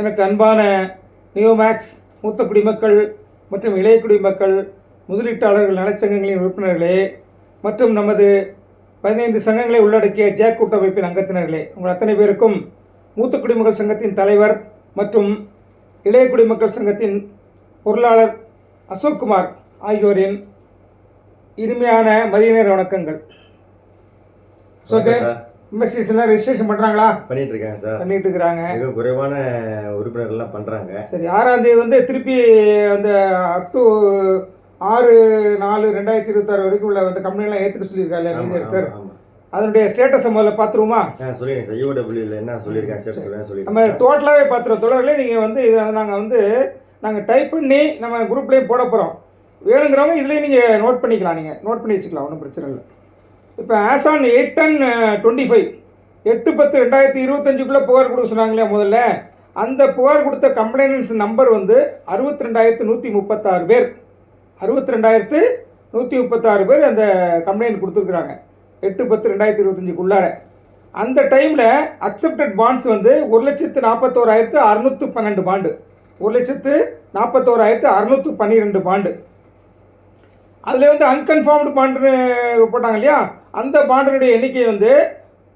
எனக்கு அன்பான நியோமேக்ஸ் மூத்த குடிமக்கள் மற்றும் இளைய குடிமக்கள் முதலீட்டாளர்கள் நலச்சங்கங்களின் உறுப்பினர்களே மற்றும் நமது 15 சங்கங்களை உள்ளடக்கிய ஜேக் கூட்டமைப்பின் அங்கத்தினர்களே, உங்கள் அத்தனை பேருக்கும் மூத்த குடிமக்கள் சங்கத்தின் தலைவர் மற்றும் இளைய குடிமக்கள் சங்கத்தின் பொருளாளர் அசோக்குமார் ஆகியோரின் இனிமையான மதிய நேர வணக்கங்கள். இன்வெஸ்டிகேஷன்லாம் ரெஜிஸ்ட்ரேஷன் பண்ணுறாங்களா? பண்ணிட்டு இருக்காங்க சார். பண்ணிட்டு இருக்கிறாங்க. மிக குறைவான உறுப்பினர்கள்லாம் பண்ணுறாங்க. சரி, 6ஆம் தேதி வந்து திருப்பி அந்த அப் டு 6/4/2026 வரைக்கும் உள்ள அந்த கம்பெனிலாம் ஏற்றுக்க சொல்லியிருக்காங்க நீதியர் சார். அதனுடைய ஸ்டேட்டஸை முதல்ல பார்த்துருவோமா? சொல்லிடுங்க சார். யூடபிள்யூவில் என்ன சொல்லியிருக்காங்க ஸ்டேட்டஸ் சொல்லி நம்ம டோட்டலாகவே பார்த்துருவோம். தொடர்களே நீங்கள் வந்து இதை நாங்கள் டைப் பண்ணி நம்ம குரூப்லேயும் போட போகிறோம். வேணுங்கிறவங்க இதுலேயும் நீங்கள் நோட் பண்ணிக்கலாம், நீங்கள் நோட் பண்ணி வச்சுக்கலாம், ஒன்றும் பிரச்சனை இல்லை. இப்போ ஆஸ் ஆன் 8/10/25 8/10/2025 புகார் கொடுக்க சொன்னாங்க இல்லையா முதல்ல, அந்த புகார் கொடுத்த கம்ப்ளைனன்ஸ் நம்பர் வந்து 62,136 பேர். 62,136 பேர் அந்த கம்ப்ளைண்ட் கொடுத்துருக்குறாங்க 8/10/2025 அந்த டைமில் அக்செப்டட் பாண்ட்ஸ் வந்து 1,41,612 பாண்டு, 1,41,612 பாண்டு. அதில் வந்து அன்கன்ஃபார்ம்டு பாண்டுன்னு போட்டாங்க இல்லையா, அந்த பாண்டினுடைய எண்ணிக்கை வந்து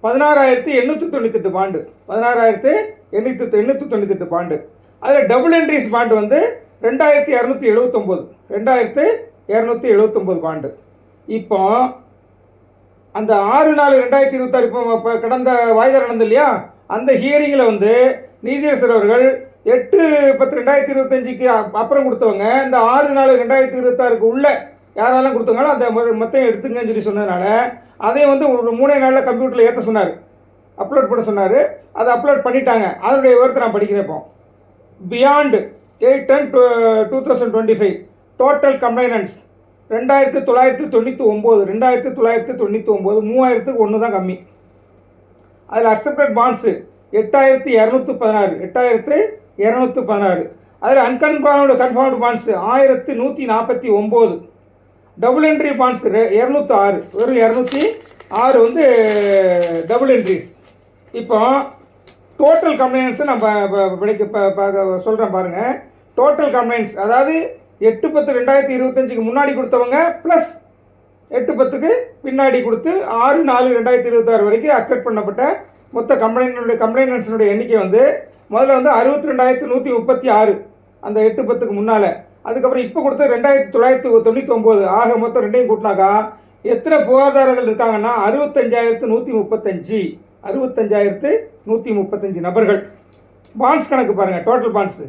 16,898 பாண்டு, 16,898 பாண்டு. அதில் டபுள் என்ட்ரிஸ் பாண்டு வந்து 2,279 பாண்டு. இப்போ அந்த 6/4/2026 இப்போ கடந்த வாய்தா நடந்து இல்லையா, அந்த ஹியரிங்கில் வந்து நீதியரசர் அவர்கள் 8/10/2025 அப்புறம் கொடுத்தவங்க இந்த 6/4/2026 உள்ள யாரெல்லாம் கொடுத்தாங்களோ அந்த மொத்தம் எடுத்துங்கன்னு சொல்லி சொன்னதுனால அதையும் வந்து ஒரு 3 நாளில் கம்ப்யூட்டரில் ஏற்ற சொன்னார், அப்லோட் பண்ண சொன்னார். அதை அப்லோட் பண்ணிட்டாங்க. அதனுடைய விவரத்தை நான் படிக்கிறேன். இப்போ பியாண்ட் 8/10/2025 டோட்டல் கம்ப்ளைனன்ஸ் 2,999 3,000க்கு தான் கம்மி. அதில் அக்செப்டட் பாண்ட்ஸு 8,216 அதில் confirmed bonds 1,149. Double entry bonds 206, வெறும் 206 வந்து டபுள் என்ட்ரிஸ். இப்போ டோட்டல் கம்ப்ளைண்ட்ஸை நம்ம சொல்கிறேன் பாருங்கள். டோட்டல் கம்ப்ளைண்ட்ஸ் அதாவது 8/10/2025 முன்னாடி கொடுத்தவங்க ப்ளஸ் 8/10 பின்னாடி கொடுத்து 6/4/2026 வரைக்கும் அக்செப்ட் பண்ணப்பட்ட மொத்த கம்ப்ளைனன்ஸினுடைய எண்ணிக்கை வந்து முதல்ல வந்து 62,136 அந்த 8/10 முன்னால். அதுக்கப்புறம் இப்போ கொடுத்த 2,999. ஆக மொத்தம் ரெண்டையும் கூட்டினாக்கா எத்தனை புகார்தாரர்கள் இருக்காங்கன்னா 65,135 நபர்கள். பாண்ட்ஸ் கணக்கு பாருங்கள். டோட்டல் பாண்ட்ஸு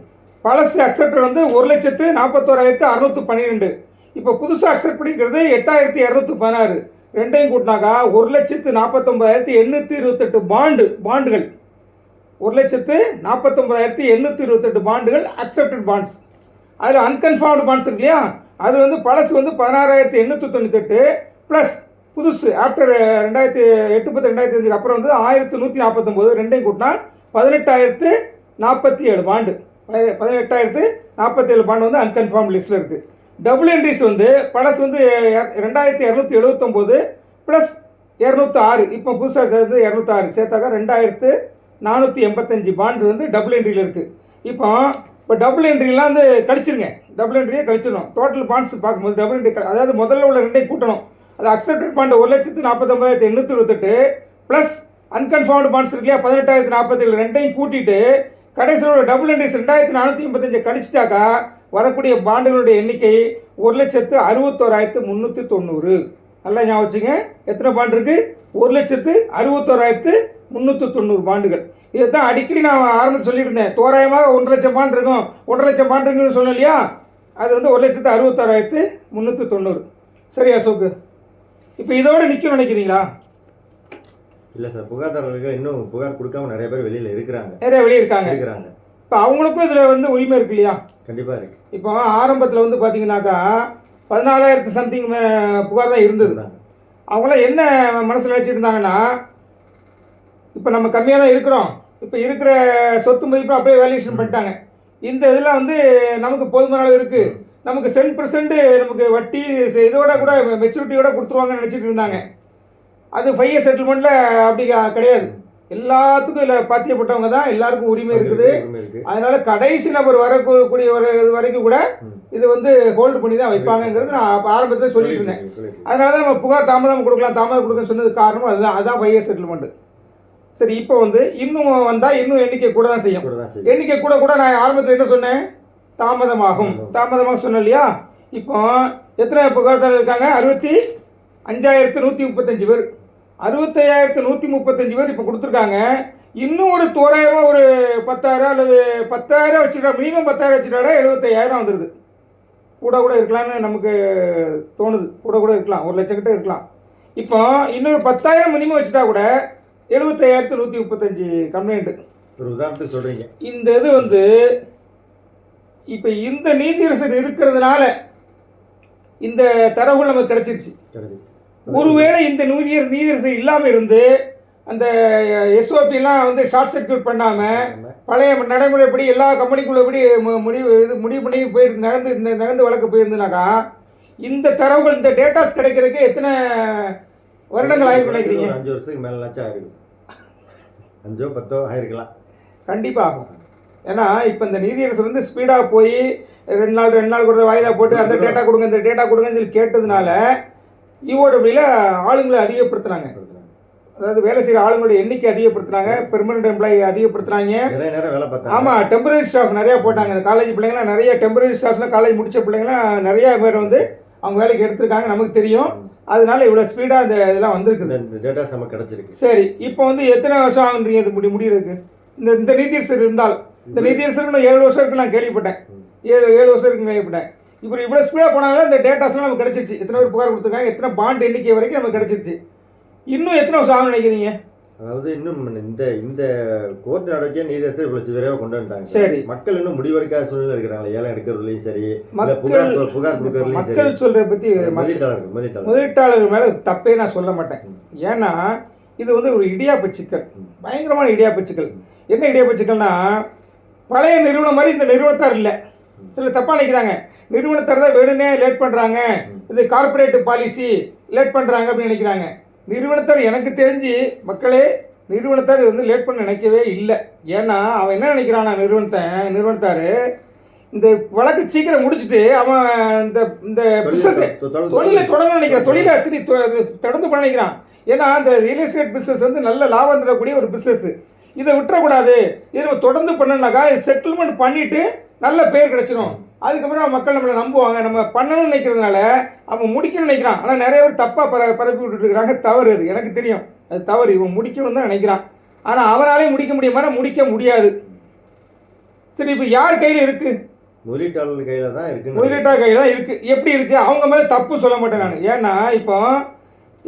பழசு அக்செப்டர் வந்து 1,41,612. இப்போ புதுசாக அக்செப்ட் பண்ணிக்கிறது 8,216. ரெண்டையும் கூட்டினாக்கா 1,49,828 பாண்டுகள். 1,49,828 பாண்டுகள் அக்செப்டட் பாண்ட்ஸ். அதில் அன்கன்ஃபார்ம்டு பாண்ட்ஸ் இருக்கு இல்லையா, அது வந்து பழசு வந்து 16,898 ப்ளஸ் புதுசு ஆஃப்டர் 8/10/2025 அப்புறம் வந்து 1,149. ரெண்டையும் கூட்டினா 18,047 பாண்டு. 18,047 பாண்டு வந்து அன்கன்ஃபார்ம் லிஸ்ட்டில் இருக்குது. டபுள் என்ட்ரிஸ் வந்து பழசு வந்து 2,279 ப்ளஸ் 206. இப்போ புதுசாக சேர்ந்து 206 சேர்த்தாக்கா 2,485 பாண்டு வந்து டபுள் என்ட்ரியில் இருக்குது. இப்போ டபுள் என்ட்ரிலாம் வந்து கழிச்சிருங்க, டபுள் என்ட்ரியே கழிச்சிடணும். டோட்டல் பாண்ட்ஸ் பார்க்கும்போது டபுள் என்ட்ரி அதாவது முதல்ல உள்ள ரெண்டையும் கூட்டணும். அது accepted bond 1,49,828 plus unconfirmed bonds இருக்கு இல்லையா 18,047 ரெண்டையும் கூட்டிட்டு கடைசியில் உள்ள டபுள் என்ட்ரிஸ் 2,485 கழிச்சிட்டாக்கா வரக்கூடிய பாண்டுகளுடைய எண்ணிக்கை 1,61,390. நல்லா ஞாபகம் வச்சுங்க. எத்தனை பாண்டு இருக்குது? 1,61,390 பாண்டுகள். இதை தான் அடிக்கடி நான் ஆரம்பத்தில் சொல்லிட்டு இருந்தேன். தோராயமாக 1,00,000 பாண்டு இருக்கும், 1,50,000 பாண்டு இருக்குன்னு சொன்னோம் இல்லையா, அது வந்து 1,61,390. சரி அசோக்கு, இப்போ இதோட நிற்கும் நினைக்கிறீங்களா? இல்லை சார், புகார்தாரர்கள் இன்னும் புகார் கொடுக்காம நிறைய பேர் வெளியில் இருக்கிறாங்க. வெளியே இருக்கிறாங்க. இப்போ அவங்களுக்கும் இதில் வந்து உரிமை இருக்கு இல்லையா? கண்டிப்பாக இருக்குது. இப்போ ஆரம்பத்தில் வந்து பார்த்தீங்கன்னாக்கா 14,000 சம்திங் புகார் தான் இருந்தது. அவங்களாம் என்ன மனசில் நினச்சிட்டு இருந்தாங்கன்னா, இப்போ நம்ம கம்மியாக தான் இருக்கிறோம், இப்போ இருக்கிற சொத்து மதிப்பு அப்படியே வேல்யூஷன் பண்ணிட்டாங்க. இந்த இதில் வந்து நமக்கு போதுமான அளவு இருக்குது, நமக்கு 10% நமக்கு வட்டி இதோட கூட மெச்சூரிட்டியோட கொடுத்துருவாங்கன்னு நினச்சிட்டு இருந்தாங்க. அது 5 இயர் செட்டில்மெண்ட்டில் அப்படி கிடையாது. எல்லாத்துக்கும் இதில் பாத்தியப்பட்டவங்க தான், எல்லாருக்கும் உரிமை இருக்குது. உரிமை இருக்கு. அதனால கடைசி நபர் வரக்கூடிய வரைக்கும் கூட இது வந்து ஹோல்டு பண்ணி தான் வைப்பாங்கங்கிறது நான் ஆரம்பத்தில் சொல்லிட்டு இருந்தேன். அதனால தான் நம்ம புகார் தாமதம் கொடுக்கணும்னு சொன்னது காரணம் அதுதான் பையர் செட்டில்மெண்ட். சரி, இப்போ வந்து இன்னும் வந்தால் இன்னும் எண்ணிக்கை கூட தான் செய்யும். எண்ணிக்கை கூட நான் ஆரம்பத்தில் என்ன சொன்னேன், தாமதமாக சொன்னேன் இல்லையா. இப்போ எத்தனை புகார்தாரர் இருக்காங்க, 65,135 பேர். 65,135 பேர் இப்போ கொடுத்துருக்காங்க. இன்னும் ஒரு தோராயமாக ஒரு 10,000 அல்லது 10,000 வச்சுட்டா, மினிமம் 10,000 வச்சுட்டாடா 75,000 வந்துடுது. கூட இருக்கலாம்னு நமக்கு தோணுது. கூட இருக்கலாம், 1,00,000 கிட்ட இருக்கலாம். இப்போ இன்னொரு 10,000 மினிமம் வச்சுட்டா கூட 75,135 கம்ப்ளைண்ட்டு. ஒரு உதாரணத்துக்கு சொல்கிறீங்க. இந்த இது வந்து இப்போ இந்த நீதியரசர் இருக்கிறதுனால இந்த தரவுகள் நமக்கு கிடைச்சிருச்சு. ஒருவேளை இந்த நீதியரசர் இல்லாமல் இருந்து அந்த எஸ்ஓபிலாம் வந்து ஷார்ட் சர்க்யூட் பண்ணாமல் பழைய நடைமுறைப்படி எல்லா கம்பெனிக்குள்ளபடி முடிவு பண்ணி போயிட்டு நகர்ந்து வழக்கு போயிருந்துனாக்கா இந்த தரவுகள், இந்த டேட்டாஸ் கிடைக்கிறதுக்கு எத்தனை வருடங்கள் ஆகி நினைக்கிறீங்க? 5 வருஷத்துக்கு மேலாச்சும் ஆகிருக்கு. 5 10 ஆகிருக்கலாம். கண்டிப்பாக ஆகும். ஏன்னா இப்போ இந்த நீதியரசர் வந்து ஸ்பீடாக போய் 2 நாள் கொடுத்த வாய்தா போட்டு அந்த டேட்டா கொடுங்க இந்த டேட்டா கொடுங்கன்னு சொல்லி கேட்டதுனால இஓடபிள்யூல ஆளுங்களை அதிகப்படுத்துனாங்க. அதாவது வேலை செய்கிற ஆளுங்களோட எண்ணிக்கை அதிகப்படுத்துனாங்க, பெர்மனன்ட் எம்ப்ளாயி அதிகப்படுத்துனாங்க. ஆமாம், டெம்பரரி ஸ்டாஃப் நிறையா போட்டாங்க. இந்த காலேஜ் பிள்ளைங்களாம் நிறைய டெம்பரரி ஸ்டாஃப்ஸ்லாம் காலேஜ் முடித்த பிள்ளைங்களாம் நிறையா பேர் வந்து அவங்க வேலைக்கு எடுத்திருக்காங்க, நமக்கு தெரியும். அதனால இவ்வளோ ஸ்பீடாக இந்த இதெல்லாம் வந்திருக்குது. இந்த டேட்டாஸ் நமக்கு கிடச்சிருக்கு. சரி, இப்போ வந்து எத்தனை வருஷம் ஆகுன்றீங்க இது முடிகிறதுக்கு? இந்த நீதியரசர் இருந்தால், இந்த நீதியரசருக்கு நான் 7 வருஷம் இருக்கு நான் கேள்விப்பட்டேன். 7 வருஷம் இருக்குன்னு கேள்விப்பட்டேன். இப்போ இவ்வளோ ஸ்பீடாக போனாலும் இந்த டேட்டாஸ்லாம் நமக்கு கிடச்சிருச்சு. எத்தனை பேர் புகார் கொடுத்துருக்காங்க, எத்தனை பாண்ட் எண்ணிக்கை வரைக்கும் நமக்கு கிடச்சிருச்சு. இன்னும் எத்தனை வருஷம் ஆகும் நினைக்கிறீங்க? அதாவது இன்னும் இந்த கோர்ட் நடவடிக்கை நீதியரசர் இவ்வளோ சிவியராக கொண்டு வந்துட்டாங்க. சரி, மக்கள் இன்னும் முடிவெடுக்காத சூழ்நிலை இருக்கிறாங்களே, ஏலம் எடுக்கிறதுலையும் சரி, புகார் கொடுக்கறதுலையும் சரி. மக்கள் சொல்கிறத பற்றி முதலீட்டாளர்கள் மேலே தப்பே நான் சொல்ல மாட்டேன். ஏன்னா இது வந்து ஒரு இடியாப்ப சிக்கல், பயங்கரமான இடியாப்ப சிக்கல். என்ன இடியாப்ப சிக்கல்னா, பழைய நிறுவனம் மாதிரி இந்த நிறுவனத்தார் இல்லை. சில தப்பாக நினைக்கிறாங்க, நிறுவனத்தார் தான் வேணும்னே லேட் பண்ணுறாங்க, இது கார்பரேட் பாலிசி லேட் பண்ணுறாங்க அப்படின்னு நினைக்கிறாங்க. நிறுவனத்தார் எனக்கு தெரிஞ்சு மக்களே, நிறுவனத்தார் வந்து லேட் பண்ண நினைக்கவே இல்லை. ஏன்னா அவன் என்ன நினைக்கிறானா, நிறுவனத்தார் இந்த வழக்கு சீக்கிரம் முடிச்சுட்டு அவன் இந்த பிஸ்னஸ் தொழிலை தொடங்க நினைக்கிறான், தொழிலை தொடர்ந்து பண்ண நினைக்கிறான். ஏன்னா இந்த ரியல் எஸ்டேட் பிஸ்னஸ் வந்து நல்ல லாபம் தரக்கூடிய ஒரு பிஸ்னஸ். இதை விட்டுறக்கூடாது, இதை நம்ம தொடர்ந்து பண்ணனாக்கா செட்டில்மெண்ட் பண்ணிவிட்டு நல்ல பேர் கிடச்சிடும். அதுக்கப்புறம் மக்கள் நம்மளை நம்புவாங்க. நம்ம பண்ணணும்னு நினைக்கிறதுனால அவன் முடிக்கணும்னு நினைக்கிறான். ஆனால் நிறைய பேர் தப்பாக பரப்பி விட்டுருக்குறாங்க. தவறு, அது எனக்கு தெரியும், அது தவறு. இவன் முடிக்கணும்னு தான் நினைக்கிறான், ஆனால் அவனாலே முடிக்க முடியுமா? முடிக்க முடியாது. சரி, இப்போ யார் கையில் இருக்குது? முதலீட்டாளர் கையில் தான் இருக்குது. முதலீட்டாளர் கையில் தான் இருக்குது. எப்படி இருக்குது? அவங்க மேலே தப்பு சொல்ல மாட்டேன் நான். ஏன்னா இப்போ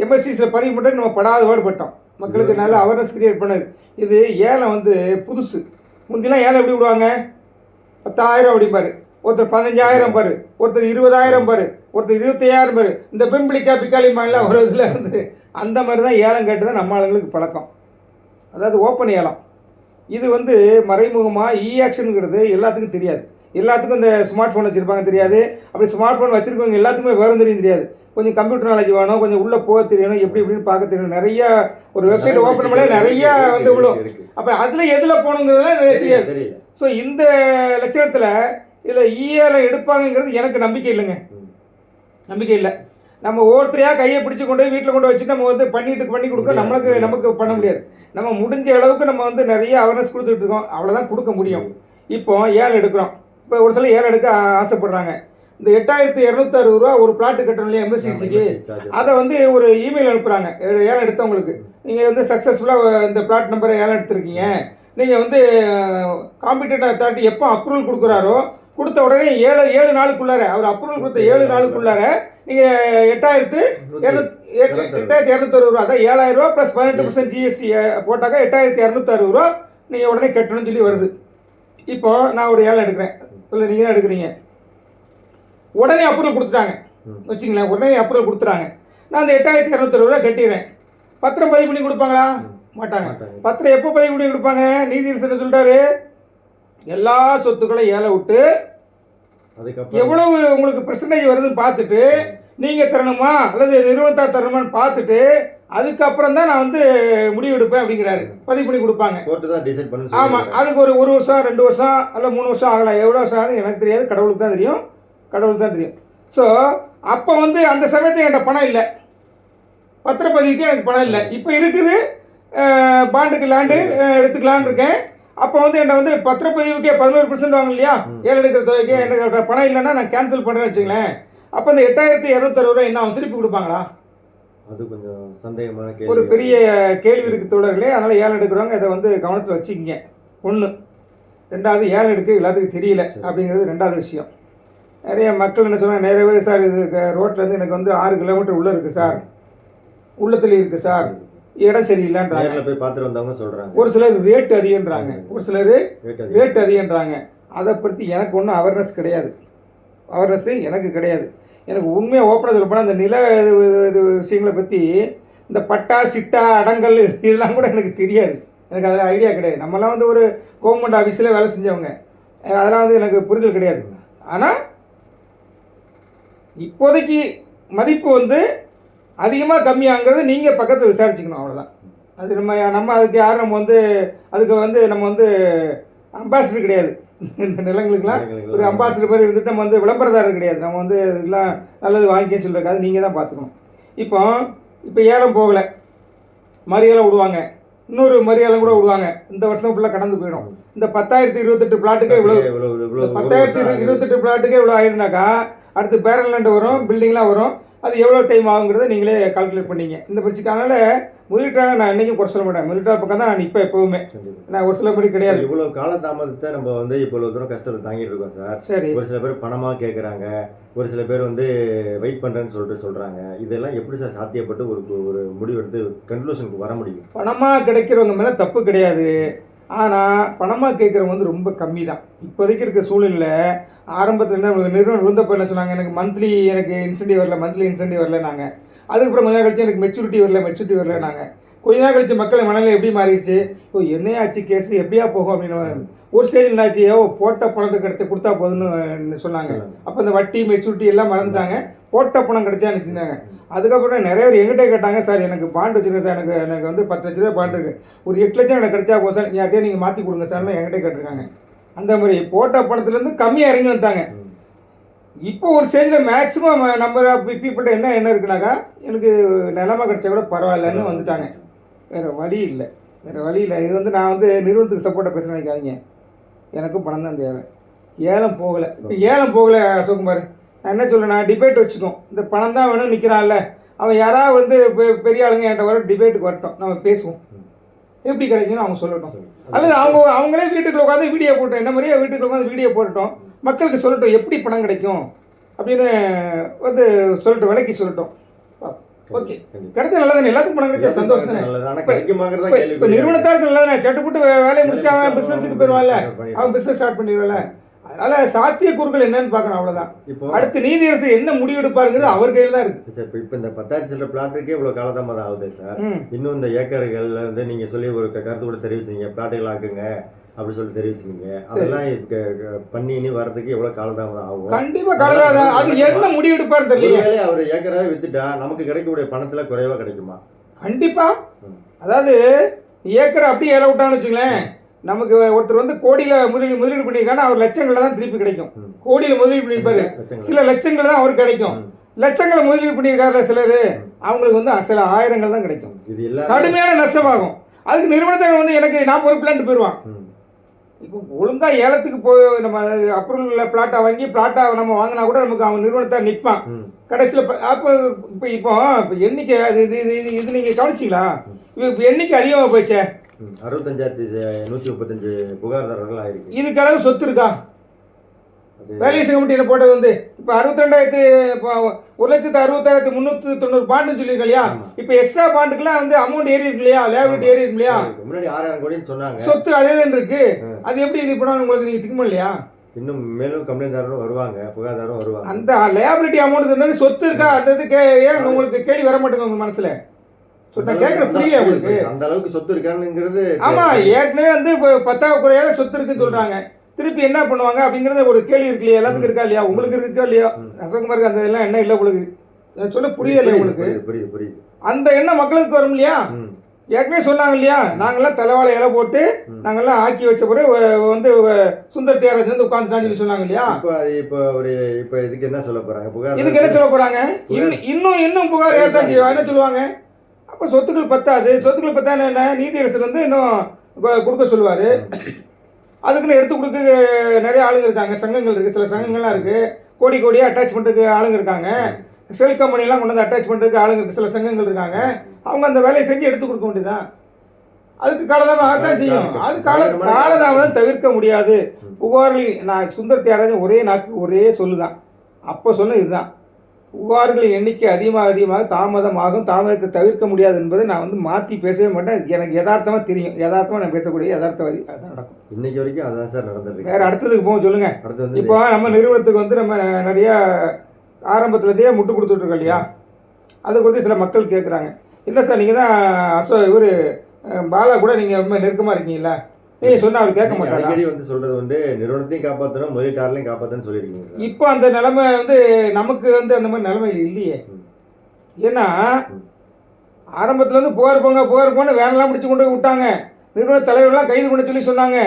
எம்எஸ்சிஸில் பதிவு பண்ணுறது நம்ம படாத பாடுபட்டோம். மக்களுக்கு நல்ல அவேர்னஸ் கிரியேட் பண்ணது. இது ஏலம் வந்து புதுசு. முந்திலாம் ஏலம் எப்படி விடுவாங்க? 10,000 அப்படிம்பாரு, ஒருத்தர் 15,000 பாரு, ஒருத்தர் 20,000 பாரு, ஒருத்தர் 25,000 பாரு. இந்த பெம்பிளிக்கா பிக்காளிமாலாம் ஒரு இதில் வந்து அந்த மாதிரி தான் ஏலம் கேட்டு தான் நம்ம ஆளுங்களுக்கு பழக்கம். அதாவது ஓப்பன் ஏலம். இது வந்து மறைமுகமாக ஆக்ஷனுங்கிறது எல்லாத்துக்கும் தெரியாது. எல்லாத்துக்கும் இந்த ஸ்மார்ட் ஃபோன் வச்சுருப்பாங்க தெரியாது. அப்படி ஸ்மார்ட் ஃபோன் வச்சுருக்கவங்க எல்லாத்துக்குமே வேறு தெரியாது. கொஞ்சம் கம்ப்யூட்டர் நாலேஜ் வேணும், கொஞ்சம் உள்ளே போக தெரியணும், எப்படின்னு பார்க்க தெரியணும். நிறையா ஒரு வெப்சைட் ஓப்பன் பண்ணல நிறையா வந்து விழும். அப்போ அதில் எதில் போகணுங்கிறதுலாம் தெரியாது. ஸோ இந்த லட்சணத்தில் இதில் ஏலம் எடுப்பாங்கங்கிறது எனக்கு நம்பிக்கை இல்லைங்க, நம்பிக்கை இல்லை. நம்ம ஒவ்வொருத்தரையாக கையை பிடிச்சி கொண்டு போய் வீட்டில் கொண்டு வச்சுட்டு நம்ம வந்து பண்ணி கொடுக்க நமக்கு பண்ண முடியாது. நம்ம முடிஞ்ச அளவுக்கு நம்ம வந்து நிறைய அவேர்னஸ் கொடுத்துட்டு இருக்கோம், அவ்வளோதான் கொடுக்க முடியும். இப்போ ஏலம் எடுக்கிறோம். இப்போ ஒரு சில ஏலம் எடுக்க ஆசைப்படுறாங்க. இந்த 8,260 ரூபா ஒரு பிளாட்டு கட்டணும் இல்லையா எம்எஸ்சிசிக்கு, அதை வந்து ஒரு இமெயில் அனுப்புகிறாங்க ஏலம் எடுத்தவங்களுக்கு. நீங்கள் வந்து சக்ஸஸ்ஃபுல்லாக இந்த பிளாட் நம்பரை ஏலம் எடுத்திருக்கீங்க, நீங்கள் வந்து காம்பீட்டன்ட் அத்தாரிட்டி எப்போ அப்ரூவல் கொடுக்குறாரோ கொடுத்த உடனே 7 நாளுக்குள்ளார, அவர் அப்ரூவல் கொடுத்த 7 நாளுக்குள்ளார நீங்கள் 8,260 ரூபா, அதான் 7,000 ரூபா ப்ளஸ் 18% ஜிஎஸ்டி போட்டாக்கா 8,260 ரூபா நீங்கள் உடனே கட்டணும்னு சொல்லி வருது. இப்போ நான் ஒரு ஏலம் எடுக்கிறேன், இல்லை நீங்கள் தான் எடுக்கிறீங்க, உடனே அப்ரூவல் கொடுத்துட்டாங்க வச்சுங்களேன், உடனே அப்ரூவல் கொடுத்துட்டாங்க. நான் அந்த 8,260 ரூபா கட்டிடுறேன். பத்திரம் பதிவு பண்ணி கொடுப்பாங்களா? மாட்டாங்க. பத்திரம் எப்போ பதிவு பண்ணி கொடுப்பாங்க? நீதியரசர் சொல்லிட்டாரு, எல்லா சொத்துக்களை ஏலம் விட்டு அதுக்கப்புறம் எவ்வளவு உங்களுக்கு பெர்சன்டேஜ் வருதுன்னு பார்த்துட்டு நீங்கள் தரணுமா அல்லது நிறுவனத்தார் தரணுமான்னு பார்த்துட்டு அதுக்கப்புறம் தான் நான் வந்து முடிவு எடுப்பேன் அப்படிங்கிறாரு. பதிவு பண்ணி கொடுப்பாங்க. கோர்ட்டு தான் டிசைட் பண்ணு. ஆமாம், அதுக்கு ஒரு வருஷம் 2 வருஷம் அல்ல 3 வருஷம் ஆகலாம். எவ்வளோ வருஷம் ஆகும் எனக்கு தெரியாது, கடவுளுக்கு தான் தெரியும், கடவுளுக்கு தான் தெரியும். ஸோ அப்போ வந்து அந்த சமயத்தில் என்கிட்ட பணம் இல்லை, பத்திரப்பதிவுக்கு எனக்கு பணம் இல்லை. இப்போ இருக்குது, பாண்டுக்கு லேண்டு எடுத்துக்கலான்னு இருக்கேன். அப்போ வந்து என்கிட்ட வந்து பத்திரப்பதிவுக்கே 11% வாங்க இல்லையா, ஏழு எடுக்கிற தொகைக்கு எனக்கு பணம் இல்லைன்னா நான் கேன்சல் பண்ணுறேன்னு வச்சுங்களேன். அப்போ இந்த 8260 ரூபாய் என்ன அவன் திருப்பி கொடுப்பாங்களா? அது கொஞ்சம் சந்தேகமான ஒரு கேள்வி. பெரிய கேள்வி இருக்குது தோழர்களே. அதனால் ஏலம் எடுக்கிறவங்க இதை வந்து கவனத்தில் வச்சுக்கிங்க. ஒன்று. ரெண்டாவது, ஏலம் எடுக்க எல்லாத்துக்கும் தெரியல அப்படிங்கிறது ரெண்டாவது விஷயம். நிறைய மக்கள் என்ன சொன்னாங்க, நிறைய பேர் சார் இது ரோட்லேருந்து எனக்கு வந்து 6 கிலோமீட்டர் உள்ளே இருக்குது சார், உள்ளத்தில் இருக்குது சார், இடம் சரியில்லைன்றாங்க. நேரில் போய் பார்த்துட்டு வந்தவங்க சொல்கிறாங்க. ஒரு சிலர் ரேட்டு அதிகன்றாங்க, ஒரு சிலர் ரேட்டு அதிகன்றாங்க. அதை பற்றி எனக்கு ஒன்றும் அவேர்னஸ் கிடையாது, அவேர்னஸ்ஸு எனக்கு கிடையாது. எனக்கு உண்மையாக ஓப்பனாக சொல்ல போனால் இந்த நில இது விஷயங்களை பற்றி இந்த பட்டா சிட்டா அடங்கல் இதெல்லாம் கூட எனக்கு தெரியாது, எனக்கு அதில் ஐடியா கிடையாது. நம்மலாம் வந்து ஒரு கவர்மெண்ட் ஆஃபீஸில் வேலை செஞ்சவங்க, அதெல்லாம் வந்து எனக்கு புரிதல் கிடையாது. ஆனால் இப்போதைக்கு மதிப்பு வந்து அதிகமாக கம்மியாங்கிறது நீங்கள் பக்கத்தில் விசாரிச்சுக்கணும், அவ்வளோதான். அது நம்ம அதுக்கு யாரும் நம்ம வந்து அதுக்கு வந்து நம்ம வந்து அம்பாசிடர் கிடையாது. இந்த நிலங்களுக்கெல்லாம் ஒரு அம்பாசிடர் மாதிரி இருந்துட்டு நம்ம வந்து விளம்பரதாரர் கிடையாது. நம்ம வந்து இதுக்கெல்லாம் நல்லது வாங்கிக்கன்னு சொல்லிருக்காது, நீங்கள் தான் பார்த்துக்கணும். இப்போ ஏலம் போகலை, மறியலம் விடுவாங்க, இன்னொரு மறியலம் கூட விடுவாங்க. இந்த வருஷம் ஃபுல்லாக கடந்து போயிடும். இந்த 10,028 பிளாட்டுக்கே இவ்வளோ, 10,028 பிளாட்டுக்கே இவ்வளோ ஆயிடுனாக்கா அடுத்து பேரல் லேண்டு வரும், பில்டிங்லாம் வரும். அது எவ்வளோ டைம் ஆகுங்கிறத நீங்களே கால்குலேட் பண்ணிங்க. இந்த பிரச்சனைக்கு அதனால் முதலீட்டாளர் நான் என்றைக்கும் குறை சொல்ல மாட்டேன். முதலீட்டாளர் பக்கம் தான் நான் இப்போ எப்போவுமே, நான் ஒரு சில படி கிடையாது. இவ்வளோ காலதாமதத்தை நம்ம வந்து இவ்வளோ தூரம் கஷ்டத்தை தாங்கிட்டு இருக்கோம் சார். சரி, ஒரு சில பேர் பணமாக கேட்குறாங்க, ஒரு சில பேர் வந்து வெயிட் பண்ணுறேன்னு சொல்கிறாங்க. இதெல்லாம் எப்படி சார் சாத்தியப்பட்டு ஒரு முடிவு எடுத்து கன்க்ளூஷனுக்கு வர முடியும்? பணமாக கிடைக்கிறவங்க மேலே தப்பு கிடையாது. ஆனால் பணமாக கேட்குறவங்க வந்து ரொம்ப கம்மி தான் இப்போதைக்கு இருக்க சூழ்நிலையில். ஆரம்பத்தில் என்ன நிறுவனம் விழுந்தப்போ என்ன சொன்னாங்க, எனக்கு மந்த்லி எனக்கு இன்சென்டிவ் வரல, மந்த்லி இன்சென்டிவ் வரல நாங்கள். அதுக்கப்புறம் கொஞ்ச நாள் கழிச்சு எனக்கு மெச்சூரிட்டி வரல நாங்கள். கொஞ்ச நாள் கழிச்சு மக்கள் மனநிலை எப்படி மாறிடுச்சு, ஓ என்னையாச்சு கேஸ் எப்படியா போகும் அப்படின்னு. ஒரு ஸ்டேஜ் என்னாச்சு, போட்ட பணத்துக்கு எடுத்து கொடுத்தா போதுன்னு சொன்னாங்க. அப்போ இந்த வட்டி மெச்சூரிட்டி எல்லாம் மறந்துட்டாங்க, போட்ட பணம் கிடைச்சா நினச்சிருந்தாங்க. அதுக்கப்புறம் நிறைய பேர் எங்கிட்டே கேட்டாங்க, சார் எனக்கு பாண்டு வச்சுருங்க சார், எனக்கு வந்து 10 லட்ச ரூபாய் பாண்டு இருக்குது, ஒரு 8 லட்சம் எனக்கு கிடைச்சா போதும் சார், யார்கிட்டே நீங்கள் மாற்றி கொடுங்க சார்னு என்கிட்டே கேட்டிருக்காங்க. அந்த மாதிரி போட்ட பணத்துலேருந்து கம்மியாக இறங்கி வந்துட்டாங்க. இப்போ ஒரு ஸ்டேஜில் மேக்ஸிமம் நம்பர் ஆஃப் பீப்புள்கிட்ட என்ன இருக்குனாக்கா, எனக்கு நிலமா கிடைச்சா கூட பரவாயில்லன்னு வந்துட்டாங்க. வேறு வழி இல்லை. இது வந்து நான் வந்து நிறுவனத்துக்கு சப்போர்ட்டாக பேச நினைக்காதீங்க, எனக்கும் பணம் தான் தேவை. ஏலம் போகலை. இப்போ ஏலம் போகலை அசோக்குமார், நான் என்ன சொல்கிறேன், நான் டிபேட் வச்சுக்கோம். இந்த பணம் தான் வேணும்னு நிற்கிறான்ல, அவன் யாராவது வந்து பெரிய ஆளுங்க என்கிட்ட வர டிபேட்டுக்கு வரட்டும், நம்ம பேசுவோம், எப்படி கிடைக்குன்னு அவங்க சொல்லட்டும். அல்லது அவங்களே வீட்டுக்குள்ள உட்காந்து வீடியோ போட்டோம், என்ன மாதிரியே வீட்டுக்குள்ள உட்காந்து வீடியோ போட்டோம், மக்களுக்கு சொல்லட்டும் எப்படி பணம் கிடைக்கும் அப்படின்னு வந்து சொல்லட்டும், விலைக்கு சொல்லட்டும். ஓகே, கிடைச்சா நல்லதானே, எல்லாத்துக்கும் பணம் கிடைச்சா சந்தோஷம் தானே. இப்போ நிறுவனத்தாருக்கு நல்லதானே, சட்டு போட்டு வேலையை முடிச்சுட்டு அவன் பிஸ்னஸுக்கு போயிடுவான்ல, அவன் பிஸ்னஸ் ஸ்டார்ட் பண்ணிடுவான்ல. அதனால சாத்தியக்கூறுகள் என்னன்னு பார்க்கணும், அவ்வளோதான். இப்போ அடுத்து நீதியரசு என்ன முடிவெடுப்பாருங்கிறது அவர் கையில் தான் இருக்குது சார். இப்போ இந்த 10,000 சில்லற பிளாட்டுக்கே இவ்வளோ காலதாமதம் ஆகுது சார். இன்னும் இந்த ஏக்கர்கள் வந்து நீங்கள் சொல்லி ஒரு கருத்து கூட தெரிவிச்சிங்க, பிளாட்டுகள் ஆக்குங்க அப்படி சொல்லி தெரிவிச்சிங்க. அதெல்லாம் பண்ணி வரதுக்கு எவ்வளோ காலதாமதம் ஆகும்? கண்டிப்பாக காலதாமதம். அது என்ன முடிவெடுப்பாரு தெரியல. அவர் ஏக்கராவே வித்துட்டா நமக்கு கிடைக்கக்கூடிய பணத்தில் குறைவாக கிடைக்குமா? கண்டிப்பாக. அதாவது ஏக்கரை அப்படியே ஏல விட்டான்னு வச்சுங்களேன், நமக்கு ஒருத்தர் வந்து கோடியில் முதலீடு பண்ணியிருக்காங்கன்னா அவர் லட்சங்களில் தான் திருப்பி கிடைக்கும். கோடியில் முதலீடு பண்ணியிருப்பாரு, சில லட்சங்கள் தான் அவருக்கு கிடைக்கும். லட்சங்களை முதலீடு பண்ணியிருக்காருல சிலர், அவங்களுக்கு வந்து சில ஆயிரங்கள் தான் கிடைக்கும். கடுமையான நஷ்டமாகும். அதுக்கு நிறுவனத்தை வந்து எனக்கு நான் பொறுப்பில்லான்ட்டு போயிடுவான். இப்போ ஒழுங்காக ஏலத்துக்கு போய் நம்ம அப்ரூவல் பிளாட்டை வாங்கி பிளாட்டாக நம்ம வாங்கினா கூட நமக்கு அவன் நிறுவனத்தை நிற்பான் கடைசியில். அப்போ இப்போ எண்ணிக்கை இது நீங்கள் கவனிச்சிங்களா? இப்போ எண்ணிக்கை அதிகமாக போயிடுச்சே, 65,135 புகார்தாரர்கள் ஆயிருக்கு. இதுக்கு அளவு சொத்து இருக்கா? வேல்யூஷன் கமிட்டியில் போட்டது வந்து இப்போ 1,62,390 பாண்டுன்னு சொல்லியிருக்கோம் இல்லையா? இப்போ எக்ஸ்ட்ரா பாண்டுக்குலாம் வந்து அமௌண்ட் ஏறி இருக்கு இல்லையா, லேபிலிட்டி ஏறி இருக்கு இல்லையா? முன்னாடி 6,000 கோடின்னு சொன்னாங்க, சொத்து அதே தான் இருக்கு. அது எப்படி இது பண்ணணும் உங்களுக்கு நீங்கள் திக்கணும் இல்லையா? இன்னும் மேலும் கம்ப்ளைண்ட்தாரரும் வருவாங்க, புகார்தாரரும் வருவாங்க. அந்த லேபிலிட்டி அமௌண்ட் தந்தாலும் சொத்து இருக்கா, அந்த இது ஏன் உங்களுக்கு கேள்வி வர மாட்டேங்குது உங்க மனசுல? கேட்குற புரியல உங்களுக்கு? அந்த அளவுக்கு சொத்து இருக்கானுங்கிறது. ஆமா, ஏற்கனவே வந்து இப்போ 10,000 குறையாக சொத்து இருக்குன்னு சொல்றாங்க. திருப்பி என்ன பண்ணுவாங்க அப்படிங்கிறத ஒரு கேள்வி இருக்கு இல்லையா, எல்லாத்துக்கும் இருக்கா இல்லையா, உங்களுக்கு இருக்கா இல்லையா? அசோக்குமாருக்கு அந்த எல்லாம் என்ன இல்லை உங்களுக்கு, நான் சொல்ல புரியல உங்களுக்கு. புரியுது புரியுது. அந்த எண்ணம் மக்களுக்கு வரும் இல்லையா? ஏற்கனவே சொன்னாங்க இல்லையா, நாங்கள்லாம் தலைவாழை இலை போட்டு நாங்கள்லாம் ஆக்கி வச்ச பிறகு வந்து சுந்தர் தியாகராஜன் வந்து உட்காந்துட்டான்னு சொல்லி சொன்னாங்க இல்லையா? இப்போ ஒரு இப்போ இதுக்கு என்ன சொல்ல போறாங்க? புகார் இதுக்கு என்ன சொல்ல போறாங்க? இன்னும் புகார் ஏற்தான் செய்வாங்க. என்ன சொல்லுவாங்க? அப்போ சொத்துக்கள் பத்தாது. சொத்துக்கள் பத்தா என்ன, நீதியரசர் வந்து இன்னும் கொடுக்க சொல்லுவார். அதுக்குன்னு எடுத்து கொடுக்க நிறைய ஆளுங்க இருக்காங்க, சங்கங்கள் இருக்குது, சில சங்கங்கள்லாம் இருக்குது, கோடி கோடியாக அட்டாச் பண்ணுறதுக்கு ஆளுங்க இருக்காங்க, செல் கம்பெனிலாம் கொண்டு வந்து அட்டாச் பண்ணுறதுக்கு ஆளுங்க இருக்குது, சில சங்கங்கள் இருக்காங்க. அவங்க அந்த வேலையை செஞ்சு எடுத்து கொடுக்க வேண்டியதுதான். அதுக்கு காலதாமம் ஆகத்தான் செய்யும். அது காலதாமதம் தவிர்க்க முடியாது. புகார்களின் நான் சுந்தர் தியாகராஜன் ஒரே நாக்கு ஒரே சொல்லுதான், அப்போ சொன்ன இதுதான், புகார்களின் எண்ணிக்கை அதிகமாக தாமதமாகும், தாமதத்தை தவிர்க்க முடியாது என்பதை நான் வந்து மாற்றி பேசவே மாட்டேன். எனக்கு யதார்த்தமாக தெரியும், யதார்த்தமாக நான் பேசக்கூடிய யதார்த்தவாதி அதுதான் நடக்கும். இன்னைக்கு வரைக்கும் அதான் சார் நடந்துருக்கு. வேறு அடுத்ததுக்கு போக சொல்லுங்க. இப்போ நம்ம நிறுவனத்துக்கு வந்து நம்ம நிறையா ஆரம்பத்துலேருந்தே முட்டு கொடுத்துட்ருக்கோம் இல்லையா, அதை குறித்து சில மக்கள் கேட்குறாங்க, என்ன சார் நீங்கள் தான் இவர் பாலா கூட நீங்கள் ரொம்ப நெருக்கமாக இருக்கீங்களா, நீங்கள் சொன்னால் அவர் கேட்க மாட்டாங்க. அடிக்கடி வந்து சொல்கிறது வந்து நிறுவனத்தையும் காப்பாற்றணும், முதலீட்டாளரையும் காப்பாற்றணும்னு சொல்லியிருக்கீங்க. இப்போ அந்த நிலைமை வந்து நமக்கு வந்து அந்த மாதிரி நிலைமையில் இல்லையே. ஏன்னா ஆரம்பத்தில் வந்து புகார் போங்க வேனெல்லாம் பிடிச்சி கொண்டு போய் விட்டாங்க, நிறுவன தலைவர்கள்லாம் கைது பண்ண சொல்லி சொன்னாங்க.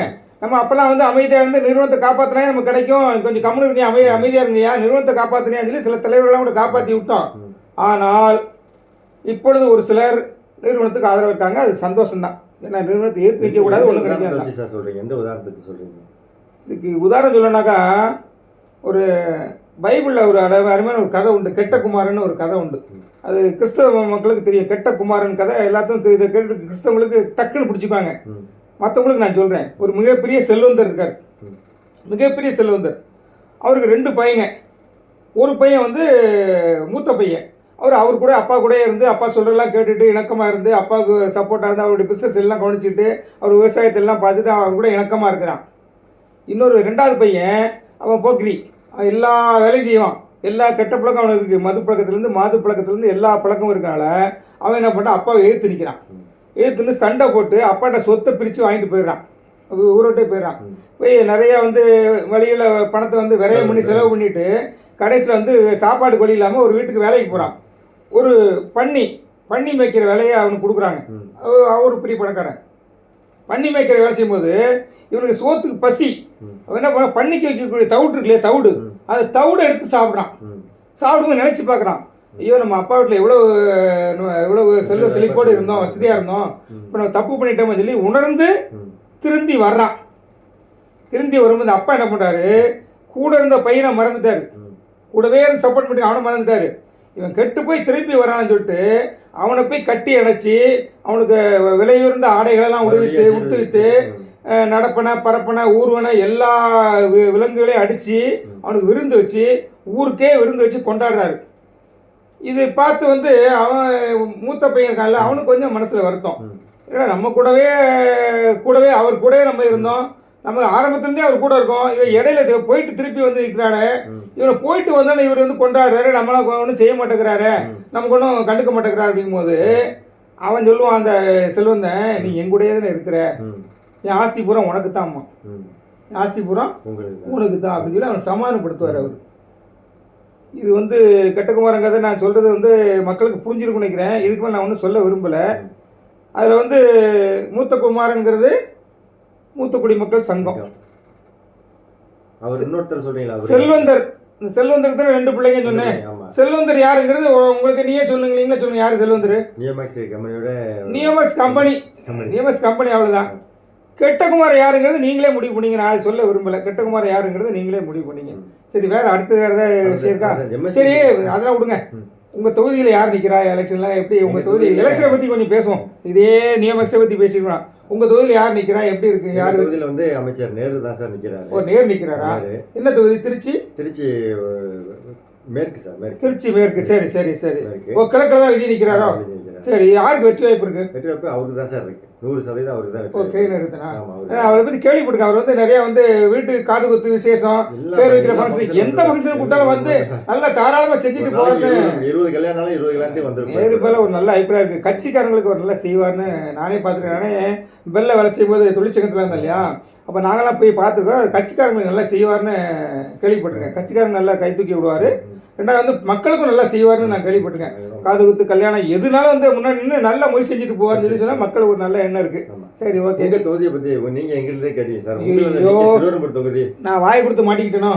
நம்ம அப்போல்லாம் வந்து அமைதியாக இருந்து நிறுவனத்தை காப்பாற்றினா நமக்கு கிடைக்கும், கொஞ்சம் கம்முன்னு இருக்கீங்க, அமைதியாக இருங்கய்யா, நிறுவனத்தை காப்பாற்றினேன்னு சொல்லி சில தலைவர்கள்லாம் கூட காப்பாற்றி விட்டோம். ஆனால் இப்பொழுது ஒரு சிலர் நிறுவனத்துக்கு ஆதரவு இருக்காங்க, அது சந்தோஷம்தான். ஏன்னா நிறுவனத்தை ஏற்று வைக்கக்கூடாது, ஒன்றும் கிடைக்காது சார். சொல்கிறீங்க எந்த உதாரணத்தை சொல்கிறீங்க? இதுக்கு உதாரணம் சொல்லனாக்கா, ஒரு பைபிளில் ஒரு அருமையான ஒரு கதை உண்டு, கெட்ட குமாரன் ஒரு கதை உண்டு. அது கிறிஸ்தவ மக்களுக்கு தெரியும். கெட்ட குமாரன் கதை எல்லாத்துக்கும் இதை கேட்டு கிறிஸ்தவங்களுக்கு டக்குன்னு பிடிச்சிப்பாங்க. மற்றவங்களுக்கு நான் சொல்கிறேன், ஒரு மிகப்பெரிய செல்வந்தர் இருக்கார், மிகப்பெரிய செல்வந்தர். அவருக்கு 2 பையங்க. ஒரு பையன் வந்து மூத்த பையன், அவர் கூட அப்பா கூட இருந்து அப்பா சொல்கிறதெல்லாம் கேட்டுட்டு இணக்கமாக இருந்து அப்பாவுக்கு சப்போர்ட்டாக இருந்து அவருடைய பிஸ்னஸ் எல்லாம் கவனிச்சுட்டு அவர் விவசாயத்தெல்லாம் பார்த்துட்டு அவர் கூட இணக்கமாக இருக்கிறான். இன்னொரு 2வது பையன் அவன் போக்கிரி, அவன் எல்லா வேலையும் செய்வான், எல்லா கெட்ட பழக்கம் அவனுக்கு இருக்குது, மது பழக்கத்துலேருந்து மாது பழக்கத்துலேருந்து எல்லா பழக்கமும் இருக்கனால அவன் என்ன பண்ணுறான், அப்பாவை எழுத்து நிற்கிறான். எழுத்துன்னு சண்டை போட்டு அப்பாட்ட சொத்தை பிரித்து வாங்கிட்டு போயிடுறான், ஊரோட்டே போயிடுறான். போய் நிறையா வந்து வழியில் பணத்தை வந்து விரையம் பண்ணி செலவு பண்ணிவிட்டு கடைசியில் வந்து சாப்பாடு வழி இல்லாமல் ஒரு வீட்டுக்கு வேலைக்கு போகிறான். ஒரு பண்ணி மேய்க்கிற வேலையை அவனுக்கு கொடுக்குறாங்க. அவர் பெரிய பணக்காரன். பண்ணி மேய்க்கிற வேலை செய்யும்போது இவனுக்கு சோத்துக்கு பசி, அவன் என்ன பண்ண, பண்ணிக்கு வைக்கக்கூடிய தவிடு இருக்கு இல்லையா, தவிடு, அந்த தவிடை எடுத்து சாப்பிட்றான். சாப்பிடும்போது நினச்சி பார்க்குறான், ஐயோ நம்ம அப்பா வீட்டில் எவ்வளவு செல்வ செழிப்போடு இருந்தோம், வசதியாக இருந்தோம், இப்போ நம்ம தப்பு பண்ணிட்டோம்னு சொல்லி உணர்ந்து திருந்தி வர்றான். திருந்தி வரும்போது அப்பா என்ன பண்ணுறாரு, கூட இருந்த பையனை மறந்துட்டாரு, கூடவே இருந்து சப்போர்ட் பண்ணி அவனை மறந்துட்டாரு. இவன் கெட்டு போய் திருப்பி வரான்னு சொல்லிட்டு அவனை போய் கட்டி அடைச்சி அவனுக்கு விலை உயர்ந்த ஆடைகளெல்லாம் உடுத்து விட்டு நடப்பனை பரப்பனை ஊர்வனை எல்லா விலங்குகளையும் அடித்து அவனுக்கு விருந்து வச்சு ஊருக்கே விருந்து வச்சு கொண்டாடுறாரு. இதை பார்த்து வந்து அவன் மூத்த பையன் இருக்கான்ல, அவனுக்கு கொஞ்சம் மனசில் வருத்தம், ஏன்னா நம்ம கூடவே அவர் கூடவே நம்ம இருந்தோம், நம்ம ஆரம்பத்துலேருந்தே அவர் கூட இருக்கோம், இவன் இடையில போயிட்டு திருப்பி வந்து நிற்கிறாரு, இவனை போயிட்டு வந்தானே இவர் வந்து கொண்டாடுறாரு, நம்மளாம் ஒன்றும் செய்ய மாட்டேங்கிறாரு, நமக்கு ஒன்றும் கண்டுக்க மாட்டேங்கிறாரு. அப்படிங்கும்போது அவன் சொல்லுவான், அந்த செல்வந்தன், நீ எங்கூடையே தானே இருக்கிற, என் ஆஸ்தி பூரா உனக்கு தான்மா, ஆஸ்தி பூரா உனக்கு தான் அப்படின்னு சொல்லி அவனை சமாதானப்படுத்துவார் அவர். இது வந்து கெட்டகுமாரன் கதை நான் சொல்கிறது வந்து மக்களுக்கு புரிஞ்சிருக்குன்னு நினைக்கிறேன். இதுக்கு மேலே நான் ஒன்றும் சொல்ல விரும்பலை. அதில் வந்து மூத்த குமாரங்கிறது மூத்த குடிமக்கள் சங்கம். அவர் இன்னொருத்தர் சொல்றீங்களா? செல்வந்தர். செல்வந்தருக்கு தான் 2 பிள்ளைங்க சொன்னேன். செல்வந்தர் யாருங்கிறது உங்களுக்கு நீயே சொல்லுங்க, நீங்களே சொல்லுங்க, யாரு செல்வந்தர்? நியோமேக்ஸ் கம்பெனி அவ்வளோதான். கெட்டகுமார் யாருங்கிறது நீங்களே முடிவு பண்ணீங்க, நான் சொல்ல விரும்பலை. கெட்டகுமார் யாருங்கிறது நீங்களே முடிவு பண்ணீங்க. சரி, வேற அடுத்து வேற ஏதாவது விஷயம் இருக்கா? சரி, அதெல்லாம் விடுங்க. உங்கள் தொகுதியில் யார் நிற்கிறா, எலெக்ஷன்லாம் எப்படி? உங்கள் தொகுதி எலெக்ஷனை பற்றி கொஞ்சம் பேசுவோம், இதே நியமக்ஸை பற்றி பேசிக்கலாம். உங்கள் தொகுதியில் யார் நிற்கிறா, எப்படி இருக்கு? யார் தொகுதியில் வந்து அமைச்சர் நேரு தான் சார் நிற்கிறாரு. ஓ, நேரு நிற்கிறாரா? என்ன தொகுதி? திருச்சி மேற்கு சார். திருச்சி மேற்கு. சரி சரி சரி. ஓ, கிழக்கில் தான் விஜய் நிற்கிறாரோ? சரி, யாருக்கு வெற்றி வாய்ப்பு இருக்கு? வெற்றி வாய்ப்பு அவருக்கு தான் சார் இருக்கு. 100% அவருக்கு தான் ஓ, கே நிறுத்தினா ஆமா அவரை பற்றி கேள்விப்பட்டிருக்கேன். அவர் வந்து நிறைய வந்து வீட்டு காது குத்து விசேஷம், பேர் வைக்கிற ஃபங்க்ஷன், எந்த ஃபங்க்ஷன் கூட்டாலும் வந்து நல்லா தாராளமாக செஞ்சுட்டு போவார்னு 20 கல்யாணம் 20 கல்யாணத்தையும் நேரு வந்துருப்பாரு. மேலே ஒரு நல்ல அபிப்பிராயம் இருக்குது. கட்சிக்காரங்களுக்கு ஒரு நல்லா செய்வார்னு நானே பார்த்துருக்கேன். நானே பெல்ல வேலை செய்யும்போது தொழிற்சங்கத்தில் இருந்தேன் இல்லையா, அப்போ நாங்களாம் போய் பார்த்துருக்கோம். கட்சிக்காரங்களுக்கு நல்லா செய்வார்னு கேள்விப்பட்டிருக்கேன். கட்சிக்காரங்க நல்லா கை தூக்கி விடுவார். ரெண்டாவது வந்து மக்களுக்கும் நல்லா செய்வார்னு நான் கேள்விப்பட்டிருக்கேன். காது குத்து கல்யாணம் எதுனாலும் வந்து முன்னாடி நின்று நல்லா மொழி செஞ்சுட்டு போவார்னு சொல்லி சொன்னால் மக்களுக்கு ஒரு நல்ல எண்ணம் இருக்குது. ஆமா. சரி, ஓகே. எங்க தொகுதியை பத்தி நீங்க எங்கிட்டே கேட்டீங்க சார். ஐயோ. திருவரம்பூர் தொகுதி நான் வாய் கொடுத்து மாட்டிக்கிட்டேனோ?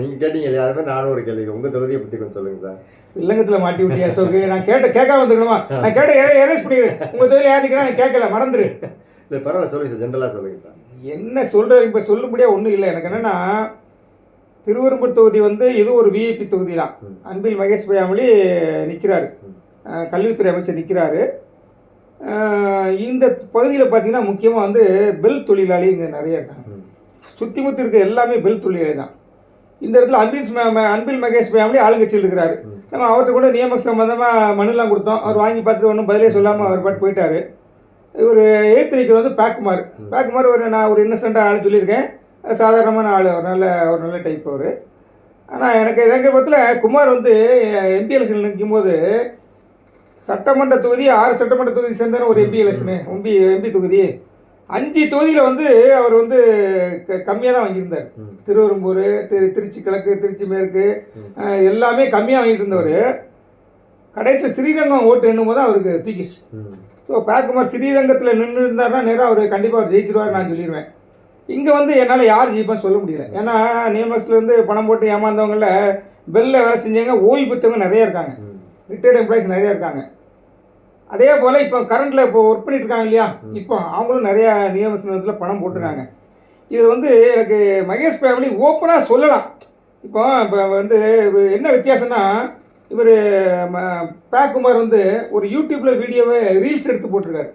நீங்க கேட்டீங்க இல்லையா, அது மாதிரி நானும் ஒரு கேள்வி. உங்க தொகுதியை பத்தி கொஞ்சம் சொல்லுங்க சார். வில்லங்கத்தில் மாட்டி விட்டியா சோக்கு? நான் கேட்காம வந்துக்கணுமா? நான் கேட்ட எரேஸ் பண்ணிடுறேன். உங்கள் தொழில் யார் நிற்கிறா நான் கேட்கல, மறந்துடு. இல்லை பரவாயில்ல, சொல்லுங்க சார், ஜென்ரலாக சொல்லுங்க சார். என்ன சொல்கிறேன் இப்போ சொல்லும்படியாக ஒன்றும் இல்லை. எனக்கு என்னென்னா, திருவெரும்பூர் தொகுதி வந்து இது ஒரு விஐபி தொகுதி தான். அன்பில் மகேஷ் பொய்யாமொழி நிற்கிறாரு, கல்வித்துறை அமைச்சர் நிற்கிறாரு. இந்த பகுதியில் பார்த்தீங்கன்னா முக்கியமாக வந்து பெல் தொழிலாளி இங்கே நிறைய இருக்காங்க. சுற்றி முற்றி இருக்க எல்லாமே பெல் தொழிலாளி தான். இந்த இடத்துல அன்பில் மகேஷ் பொய்யாமொழி ஆளுங்கட்சியில் இருக்கிறாரு. நம்ம அவர்கிட்ட கூட நியமன சம்பந்தமாக மனுலாம் கொடுத்தோம். அவர் வாங்கி பார்த்துட்டு ஒன்றும் பதிலே சொல்லாமல் அவர் பாட்டு போயிட்டார். இவர் எய்த்து நிற்கிறது வந்து பேக்குமார் நான் ஒரு இன்னசென்ட்டாக ஆள் சொல்லியிருக்கேன். சாதாரணமான ஆள், ஒரு நல்ல டைப் அவர். ஆனால் எனக்கு படத்தில் குமார் வந்து எம்பி எலெக்ஷன் நிற்கும்போது சட்டமன்ற தொகுதி 6 சட்டமன்ற தொகுதி சேர்ந்தான ஒரு எம்பி எலெக்ஷனு, எம்பி தொகுதி 5 தொகுதியில் வந்து அவர் வந்து கம்மியாக தான் வாங்கியிருந்தார். திருவெரும்பூர், திருச்சி கிழக்கு, திருச்சி மேற்கு எல்லாமே கம்மியாக வாங்கிட்டு இருந்தவர். கடைசியில் ஸ்ரீரங்கம் ஓட்டு எண்ணும் போது அவருக்கு தூக்கிச்சு. ஸோ பேக்குமார் ஸ்ரீரங்கத்தில் நின்று இருந்தார்னா நேராக அவர் கண்டிப்பாக அவர் ஜெயிச்சிருவார் நான் சொல்லிடுவேன். இங்கே வந்து என்னால் யார் ஜெயிப்பான்னு சொல்ல முடியல. ஏன்னா நியமஸ்லேருந்து பணம் போட்டு ஏமாந்தவங்கள பெல்ல வேலை செஞ்சவங்க ஓய்வு பெற்றவங்க நிறைய இருக்காங்க, ரிட்டையர்டு எம்ப்ளாயிஸ் நிறைய இருக்காங்க. அதே போல் இப்போ கரண்டில் இப்போ ஒர்க் பண்ணிட்டு இருக்காங்க இல்லையா, இப்போ அவங்களும் நிறையா நியமனத்தில் பணம் போட்டிருக்காங்க. இது வந்து எனக்கு மகேஷ் பொய்யாமொழி ஓப்பனாக சொல்லலாம். இப்போ வந்து என்ன வித்தியாசம்னா, இவர் பேக்குமார் வந்து ஒரு யூடியூப்பில் வீடியோவை ரீல்ஸ் எடுத்து போட்டிருக்காரு.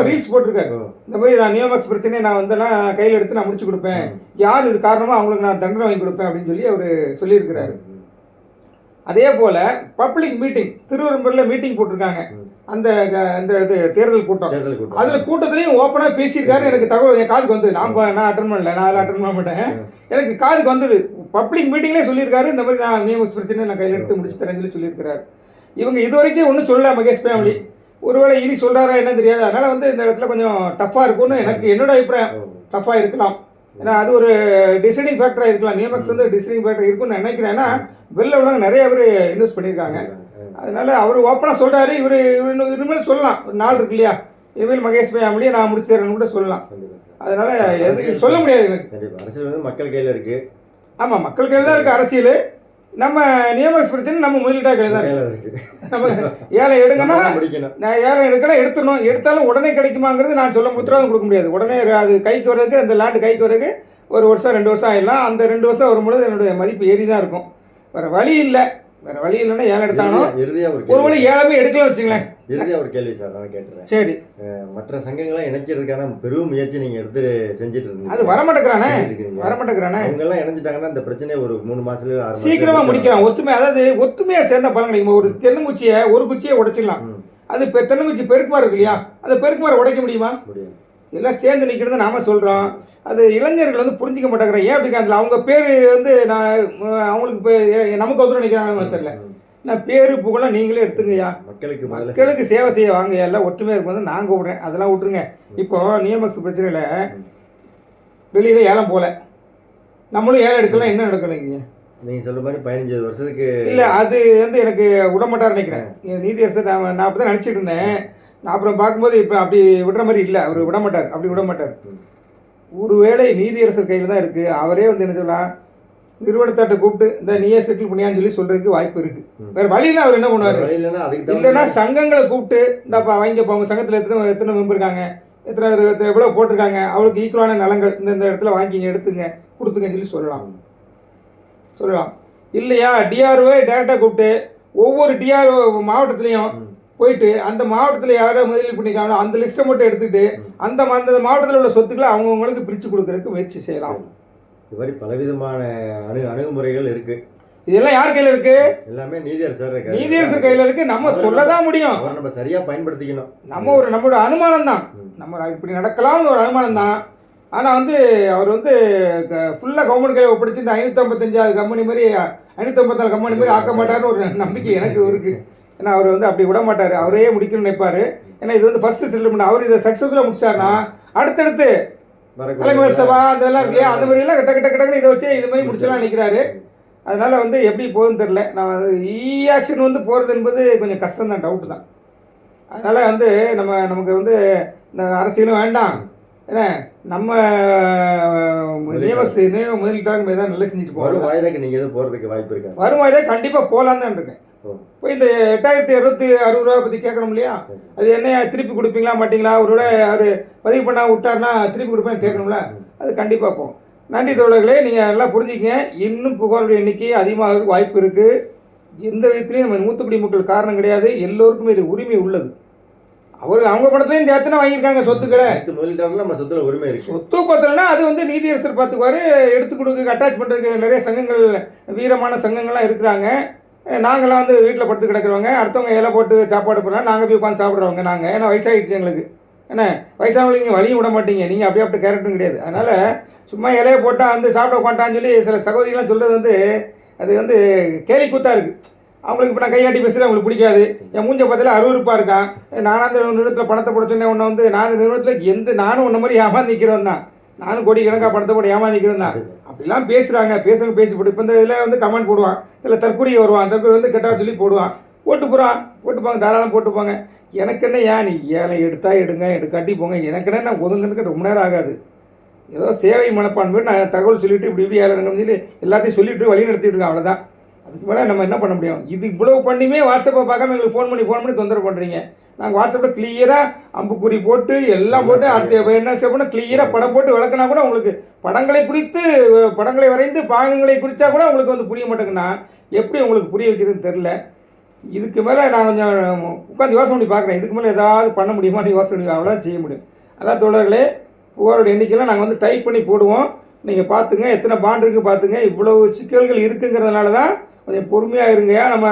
ரீல்ஸ் போட்டிருக்காரு. இந்த மாதிரி நான் நியோமேக்ஸ் பிரச்சனையை நான் வந்தேன்னா கையில் எடுத்து நான் முடிச்சு கொடுப்பேன், யார் இது காரணமாக அவங்களுக்கு நான் தண்டனை வாங்கி கொடுப்பேன் அப்படின்னு சொல்லி அவர் சொல்லியிருக்கிறாரு. அதே போல் பப்ளிக் மீட்டிங் திருவெரும்பூரில் மீட்டிங் போட்டிருக்காங்க. அந்த இது தேர்தல் கூட்டம், அதில் கூட்டத்திலையும் ஓப்பனாக பேசியிருக்காரு. எனக்கு தகவல் என் காதுக்கு வந்து நான் அட்டன் பண்ணல, நான் அதில் அட்டன் பண்ண மாட்டேன், எனக்கு காதுக்கு வந்தது. பப்ளிக் மீட்டிங்லேயே சொல்லியிருக்காரு இந்த மாதிரி நான் நியமஸ் பிரச்சனை நான் கையில் எடுத்து முடிச்சு தரேன்னு சொல்லி சொல்லியிருக்கிறாரு. இவங்க இது வரைக்கும் ஒன்றும் சொல்லல மகேஷ் பொய்யாமொழி. ஒருவேளை இனி சொல்கிறாரா என்ன தெரியாது. அதனால் வந்து இந்த இடத்துல கொஞ்சம் டஃப்பாக இருக்கும்னு எனக்கு என்னோட அபிப்பிராயம். டஃப்பாக இருக்கலாம், ஏன்னா அது ஒரு டிசைடிங் ஃபேக்டராக இருக்கலாம். நியமக்ஸ் வந்து டிசைடிங் ஃபேக்டர் இருக்குன்னு நினைக்கிறேன். ஏன்னா வெளில உள்ளவங்க நிறைய பேர் இன்வெஸ்ட் பண்ணியிருக்காங்க. அதனால அவர் ஓப்பனாக சொல்கிறாரு. இவர் இனிமேல் சொல்லலாம், ஒரு நாள் இருக்கு இல்லையா, இனிமேல் மகேஷ் பொய்யாமொழியை நான் முடிச்சு தரேன்னு கூட சொல்லலாம். அதனால எதுவும் சொல்ல முடியாது எனக்கு. அரசியல் வந்து மக்கள் கையில் இருக்குது. ஆமாம், மக்கள் கையில் தான் இருக்குது அரசியல். நம்ம நியமஸ் பிரச்சனை நம்ம முதலீட்டாக கையில் தான் இருக்குது. நம்ம ஏழை எடுங்கன்னா நான் ஏழை எடுக்கணும், எடுத்துடணும். எடுத்தாலும் உடனே கிடைக்குமாங்கிறது நான் சொல்ல உத்தரவாதம் கொடுக்க முடியாது. உடனே அது கைக்கு வர்றதுக்கு, அந்த லேண்டு கைக்கு வர்றதுக்கு 1 வருஷம் 2 வருஷம் ஆகிடலாம். அந்த 2 வருஷம் வரும்பொழுது என்னுடைய மதிப்பு ஏறி தான் இருக்கும். வேறு வழி இல்லை. வேறு வழி இல்லைன்னா ஏழை எடுத்தாலும் ஒரு வழி ஏழாமே எடுக்கலாம் வச்சுங்களேன். இறுதியாக ஒரு கேள்வி சார் நான் கேட்டுறேன். சரி, மற்ற சங்கங்களை இணைக்கிறதுக்கான பெரும் முயற்சி நீங்கள் எடுத்து செஞ்சுட்டு இருந்தீங்க. அது வரமாட்டேங்கிறானே. அவங்கெல்லாம் இணைஞ்சிட்டாங்கன்னா இந்த பிரச்சனையை ஒரு 3 மாதத்துல சீக்கிரமாக முடிக்கலாம். அதாவது ஒத்துமையாக சேர்ந்த பலன் கிடைக்கும். ஒரு தென்னங்குச்சியை ஒரு குச்சியை உடைச்சிடலாம். அது இப்போ தென்னங்குச்சி பெருக்குமாறு இருக்கு இல்லையா, அந்த பெருக்குமாறு உடைக்க முடியுமா? முடியாது. எல்லாம் சேர்ந்து நிற்கிறது நாம சொல்கிறோம். அது இளைஞர்கள் வந்து புரிஞ்சிக்க மாட்டேங்கிறாங்க. ஏன் அப்படி அந்த அவங்க பேர் வந்து நான் அவங்களுக்கு நமக்கு ஒருத்தர் நினைக்கிறாங்க தெரியல. நான் பேர் புகழாக நீங்களே எடுத்துங்கய்யா. மக்களுக்கு சேவை செய்ய வாங்க, எல்லாம் ஒற்றுமையாக இருக்கும் வந்து நான் கூப்பிட்றேன். அதெல்லாம் விட்டுருங்க. இப்போ நியமக்ஸ் பிரச்சனையில் வெளியில் ஏலம் போகல, நம்மளும் ஏலம் எடுக்கலாம். என்ன நடக்கணுங்க நீங்கள் சொல்கிற மாதிரி 15 வருஷத்துக்கு இல்லை, அது வந்து எனக்கு விடமாட்டார் நினைக்கிறேன். நீதியரசர் நான் அப்படி தான் நினச்சிட்டு இருந்தேன். நான் அப்புறம் பார்க்கும்போது இப்போ அப்படி விடுற மாதிரி இல்லை. அவர் விடமாட்டார், அப்படி விடமாட்டார். ஒருவேளை நீதியரசர் கையில் தான் இருக்குது. அவரே வந்து என்ன சொல்லலாம், நிறுவனத்தாட்ட கூப்பிட்டு இந்த நீயே செட்டில் பண்ணியான்னு சொல்லி சொல்கிறதுக்கு வாய்ப்பு இருக்குது. வேறு வழியில் அவர் என்ன பண்ணுவார், இல்லைன்னா சங்கங்களை கூப்பிட்டு இந்தாப்பா வாங்கிப்பா, அவங்க சங்கத்தில் எத்தனை மெம்பர் இருக்காங்க, எவ்வளோ போட்டிருக்காங்க, அவளுக்கு ஈக்குவலான நலங்கள் இந்த இடத்துல வாங்கிங்க, எடுத்துங்க, கொடுத்துங்கன்னு சொல்லி சொல்லலாம். இல்லையா டிஆர்ஓ டேரெக்டாக கூப்பிட்டு ஒவ்வொரு டிஆர்ஓ மாவட்டத்துலேயும் போயிட்டு அந்த மாவட்டத்தில் யாரோ முதலீடு பண்ணிக்காங்களோ அந்த லிஸ்ட்டை மட்டும் எடுத்துக்கிட்டு அந்த மாவட்டத்தில் உள்ள சொத்துக்களை அவங்கவுங்களுக்கு பிரித்து கொடுக்கறதுக்கு முயற்சி செய்யலாம். இது மாதிரி பலவிதமான அணுகுமுறைகள் இருக்குது. இதெல்லாம் யார் கையில் இருக்கு? எல்லாமே நீதியரசர் நீதியரசர் கையில் இருக்கு. நம்ம சொல்லதான் முடியும். அவர் நம்ம சரியா பயன்படுத்திக்கணும். நம்மளோட அனுமானம் தான். நம்ம இப்படி நடக்கலாம்னு ஒரு அனுமானம் தான். ஆனால் வந்து அவர் வந்து ஃபுல்லாக கவர்மெண்ட் கையில் ஒப்படைச்சு இந்த 555 கம்பெனி மாதிரி 554 கம்பெனி மாதிரி ஆக்க மாட்டார்னு ஒரு நம்பிக்கை எனக்கு இருக்குது. ஏன்னா அவர் வந்து அப்படி விட மாட்டார். அவரே முடிக்கணும்னு நினைப்பார். ஏன்னா இது வந்து ஃபஸ்ட்டு செட்டில்மெண்ட். அவர் இதை சக்ஸஸ்ஃபுல்லாக முடிச்சார்னா அடுத்தடுத்து தலைமைகள் சபா அதெல்லாம் இருக்கு இல்லையா, அந்த மாதிரிலாம் கிட்டன்னு இதை வச்சு இது மாதிரி முடிச்சலாம் நினைக்கிறாரு. அதனால் வந்து எப்படி போகுதுன்னு தெரில. நான் ஆக்ஷன் வந்து போகிறது என்பது கொஞ்சம் கஷ்டம் தான், டவுட்டு தான். அதனால் வந்து நமக்கு வந்து இந்த அரசியலும் வேண்டாம். ஏன்னா நம்ம முதலீட்டாளர் மீது தான் நல்லா செஞ்சுட்டு போகிறோம். வரும் வாய்தாக்கு நீங்கள் எதுவும் போகிறதுக்கு வாய்ப்பு இருக்கா? வரும் வாய்தா கண்டிப்பாக போகலான்னு தான் இருக்கேன். இப்போ இந்த 8260 ரூபா பற்றி கேட்கணும் இல்லையா, அது என்ன திருப்பி கொடுப்பீங்களா மாட்டிங்களா, ஒரு அவர் பதிவு பண்ணால் விட்டார்னா திருப்பி கொடுப்பேன் கேட்கணும்ல, அது கண்டிப்பாக போகும். நன்றி தோழர்களே, நீங்கள் நல்லா புரிஞ்சுக்கங்க. இன்னும் புகாருடைய எண்ணிக்கை அதிகமாக வாய்ப்பு இருக்குது. எந்த விதத்துலையும் நம்ம மூத்துக்குடி மக்கள் காரணம் கிடையாது. எல்லோருக்குமே இது உரிமை உள்ளது. அவங்க பணத்துலையும் சேர்த்துனா வாங்கியிருக்காங்க சொத்துக்களை. நம்ம சொத்துல உரிமை இருக்கு. சொத்து பத்தலைன்னா அது வந்து நீதியரசர் பார்த்துக்குவாரு. எடுத்து கொடுக்க அட்டாச் பண்ணுறதுக்கு நிறைய சங்கங்கள், வீரமான சங்கங்கள்லாம் இருக்கிறாங்க. நாங்களாம் வந்து வீட்டில் படுத்து கிடக்கிறவங்க, அடுத்தவங்க இலை போட்டு சாப்பாடு போடுறாங்க, நாங்கள் போய் உட்காந்து சாப்பிட்றவங்க நாங்கள். ஏன்னா வயசாகிடுச்சு எங்களுக்கு. ஏன்னா வயசானவங்களுக்கு நீங்கள் வழியும் விட மாட்டீங்க, நீங்கள் அப்படியே அப்படி கேரக்டரும் கிடையாது. அதனால் சும்மா இலையை போட்டால் வந்து சாப்பிட உட்காண்டான்னு சொல்லி சில சகோதரிகள்லாம் சொல்கிறது வந்து அது வந்து கேலி கூத்தாக இருக்குது. அவங்களுக்கு இப்போ நான் கையாட்டி பேசுகிறேன், அவங்களுக்கு பிடிக்காது. என் மூஞ்ச பார்த்தால அருவருப்பாக இருக்கான். நானும் அந்த நிறுவனத்தில் பணத்தை போட சொன்னேன். ஒன்று வந்து நான் நிறுவனத்தில் நானும் ஒன்றை மாதிரி ஏமாந்திக்கிறவன் தான். நானும் கோடி கணக்காக பணத்தை போட ஏமாந்திக்கிறவன் தான். அப்படிலாம் பேசுகிறாங்க, பேசி போட்டு இப்போ இந்த இதில் வந்து கமெண்ட் போடுவான். சில தற்கொலை வருவான், தற்கொலை வந்து கெட்டா சொல்லி போடுவான். போட்டுப்பாங்க, தாராளம் போட்டுப்பாங்க. எனக்கு என்ன, ஏன் நீ ஏழை எடுத்தால் எடுங்க, எடுக்காட்டி போங்க, எனக்கு என்ன, நான் ஒதுங்கன்னு ரொம்ப நேரம் ஆகாது. ஏதோ சேவை மனப்பான்மை நான் தகவல் சொல்லிவிட்டு இப்படி ஏழைங்கன்னு சொல்லி எல்லாத்தையும் சொல்லிவிட்டு வழி நடத்திட்டு இருக்கேன், அவ்வளோதான். அதுக்கு மேலே நம்ம என்ன பண்ண முடியும்? இது இவ்வளோ பண்ணியுமே வாட்ஸ்அப்பை பார்க்காம எங்களுக்கு ஃபோன் பண்ணி தொந்தரவு பண்ணுறீங்க. நாங்கள் வாட்ஸ்அப்பில் கிளியராக அம்புக்குறி போட்டு எல்லாம் போட்டு அடுத்த என்ன செய்யணும் கிளியராக படம் போட்டு விளக்குனா கூட உங்களுக்கு படங்களை வரைந்து பாகங்களை குறித்தா கூட உங்களுக்கு வந்து புரிய மாட்டேங்குன்னா எப்படி உங்களுக்கு புரிய வைக்கிறதுன்னு தெரில. இதுக்கு மேலே நான் கொஞ்சம் உட்காந்து யோசனை பண்ணி பார்க்குறேன். இதுக்கு மேலே ஏதாவது பண்ண முடியுமான்னு யோசனை பண்ணி அவ்வளோதான் செய்ய முடியும். அதான் தோழர்களே, புகாரோட எண்ணிக்கைலாம் நாங்கள் வந்து டைப் பண்ணி போடுவோம். நீங்கள் பார்த்துங்க, எத்தனை பாண்ட் இருக்குது பார்த்துங்க. இவ்வளோ சிக்கல்கள் இருக்குங்கிறதுனால தான் கொஞ்சம் பொறுமையாக இருங்க. நம்ம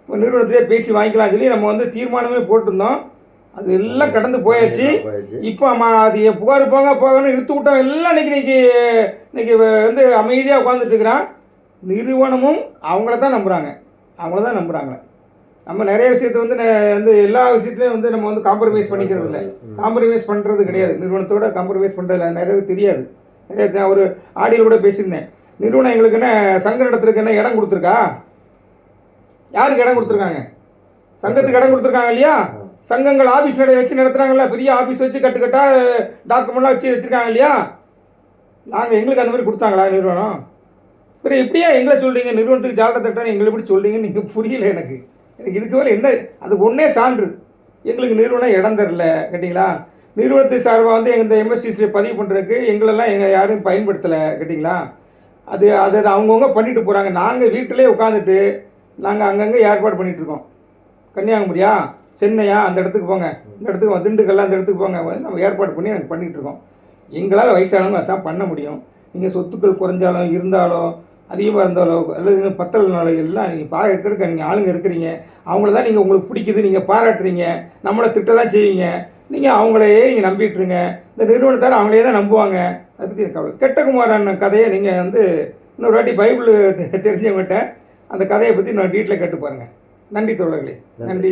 நிறுவனத்திலே பேசி வாங்கிக்கலாம் சொல்லி நம்ம வந்து தீர்மானமே போட்டிருந்தோம். அது எல்லாம் கடந்து போயாச்சு. இப்போ அது புகார் போகணும்னு இழுத்து விட்டோம் எல்லாம் இன்னைக்கு வந்து அமைதியாக உட்காந்துட்டு இருக்கிறான். நிறுவனமும் அவங்கள தான் நம்புகிறாங்க. நம்ம நிறைய விஷயத்தை வந்து எல்லா விஷயத்துலையும் வந்து நம்ம வந்து காம்ப்ரமைஸ் பண்ணிக்கிறது இல்லை. காம்ப்ரமைஸ் பண்ணுறது கிடையாது. நிறுவனத்தோட காம்ப்ரமைஸ் பண்ணுறதில்ல. நிறைய தெரியாது. நிறைய ஒரு ஆடியோ கூட பேசியிருந்தேன். நிறுவனம் எங்களுக்கு என்ன சங்க நடத்துறதுக்கு என்ன இடம் கொடுத்துருக்கா? யாருக்கு இடம் கொடுத்துருக்காங்க? சங்கத்துக்கு இடம் கொடுத்துருக்காங்க இல்லையா? சங்கங்கள் ஆஃபீஸ் வச்சு நடத்துகிறாங்கல்ல, பெரிய ஆஃபீஸ் வச்சு கட்டுக்கட்டாக டாக்குமெண்ட்லாம் வச்சுருக்காங்க இல்லையா? எங்களுக்கு அந்த மாதிரி கொடுத்தாங்களா நிறுவனம்? அப்புறம் எப்படியா எங்களை சொல்கிறீங்க நிறுவனத்துக்கு ஜாலத்தை தட்டான்னு எங்களை எப்படி சொல்கிறீங்கன்னு நீங்கள் புரியல எனக்கு. இதுக்கு மேலே என்ன, அது ஒன்றே சான்று. எங்களுக்கு நிறுவனம் இடம் தரல கேட்டிங்களா? நிறுவனத்து சார்பாக வந்து எங்கள் இந்த எம்எஸ்சிஸில் பதிவு பண்ணுறதுக்கு எங்களெல்லாம் யாரும் பயன்படுத்தலை கேட்டிங்களா? அது அவங்கவுங்க பண்ணிட்டு போகிறாங்க. நாங்கள் வீட்டிலே உட்காந்துட்டு நாங்கள் அங்கங்கே ஏற்பாடு பண்ணிகிட்ருக்கோம். கன்னியாகுமரியா, சென்னையா, அந்த இடத்துக்கு போங்க, இந்த இடத்துக்கு திண்டுக்கல்லாம் அந்த இடத்துக்கு போங்க, நம்ம ஏற்பாடு பண்ணி நாங்கள் பண்ணிகிட்ருக்கோம். எங்களால் வயசானவங்க அதான் பண்ண முடியும். நீங்கள் சொத்துக்கள் குறைஞ்சாலும் இருந்தாலும் அதிகமாக இருந்தாலோ அல்லது இன்னும் பத்தலைனாலோ எல்லாம் நீங்கள் பார்க்க நீங்கள் ஆளுங்க இருக்கிறீங்க. அவங்கள தான் நீங்கள் உங்களுக்கு பிடிக்குது, நீங்கள் பாராட்டுறீங்க, நம்மளை திட்ட தான் செய்வீங்க. நீங்கள் அவங்களையே நீங்கள் நம்பிட்டுருங்க. இந்த நிறுவனத்தார் அவங்களே தான் நம்புவாங்க. அதை பற்றி எனக்கு கவலை. கெட்டகுமாரான கதையை நீங்கள் வந்து இன்னொரு வாட்டி பைபிள் தெரிஞ்சவங்ககிட்ட அந்த கதையை பற்றி நான் டீட்டெயிலாக கேட்டு பாருங்கள். நன்றி தோழர்களே. நன்றி.